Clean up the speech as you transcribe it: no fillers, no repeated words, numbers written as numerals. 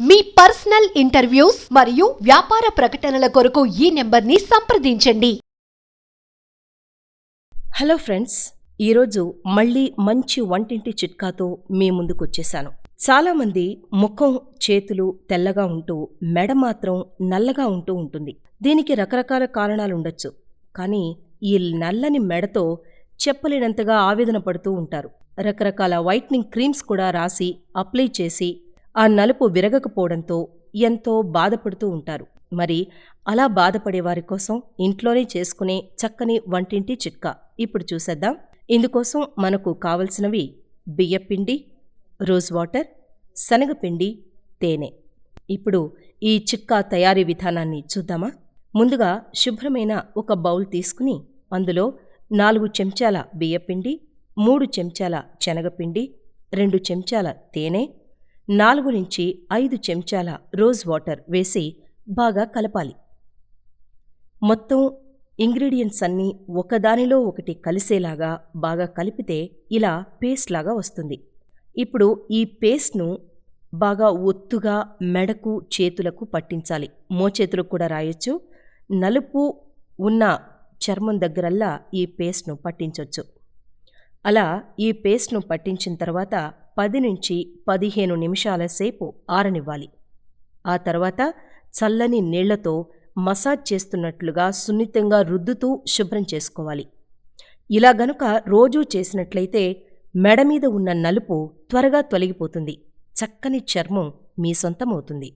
మీ personal interviews మరియు వ్యాపార ప్రకటనల కొరకు ఈ నెంబర్ని సంప్రదించండి. హలో ఫ్రెండ్స్, ఈరోజు మళ్ళీ మంచి వంటింటి చిట్కాతో మీ ముందుకు వచ్చేసాను. చాలామంది ముఖం చేతులు తెల్లగా ఉంటూ మెడ మాత్రం నల్లగా ఉంటూ ఉంటుంది. దీనికి రకరకాల కారణాలుండొచ్చు. కానీ ఈ నల్లని మెడతో చెప్పలేనంతగా ఆవేదన పడుతూ ఉంటారు. రకరకాల వైట్నింగ్ క్రీమ్స్ కూడా రాసి అప్లై చేసి ఆ నలుపు విరగకపోవడంతో ఎంతో బాధపడుతూ ఉంటారు. మరి అలా బాధపడేవారి కోసం ఇంట్లోనే చేసుకునే చక్కని వంటింటి చిట్కా ఇప్పుడు చూసేద్దాం. ఇందుకోసం మనకు కావలసినవి బియ్యపిండి, రోజ్ వాటర్, శనగపిండి, తేనె. ఇప్పుడు ఈ చిట్కా తయారీ విధానాన్ని చూద్దామా? ముందుగా శుభ్రమైన ఒక బౌల్ తీసుకుని అందులో 4 చెంచాల బియ్యపిండి, 3 చెంచాల శనగపిండి, 2 చెంచాల తేనె, 4 నుంచి 5 చెంచాల రోజ్ వాటర్ వేసి బాగా కలపాలి. మొత్తం ఇంగ్రీడియంట్స్ అన్నీ ఒకదానిలో ఒకటి కలిసేలాగా బాగా కలిపితే ఇలా పేస్ట్ లాగా వస్తుంది. ఇప్పుడు ఈ పేస్ట్ను బాగా ఒత్తుగా మెడకు చేతులకు పట్టించాలి. మోచేతులకు కూడా రాయొచ్చు. నలుపు ఉన్న చర్మం దగ్గరల్లా ఈ పేస్ట్ను పట్టించొచ్చు. అలా ఈ పేస్ట్ను పట్టించిన తర్వాత 10 నుంచి 15 నిమిషాల సేపు ఆరనివ్వాలి. ఆ తర్వాత చల్లని నీళ్లతో మసాజ్ చేస్తున్నట్లుగా సున్నితంగా రుద్దుతూ శుభ్రం చేసుకోవాలి. ఇలా గనుక రోజూ చేసినట్లయితే మెడ మీద ఉన్న నలుపు త్వరగా తొలగిపోతుంది. చక్కని చర్మం మీ సొంతమవుతుంది.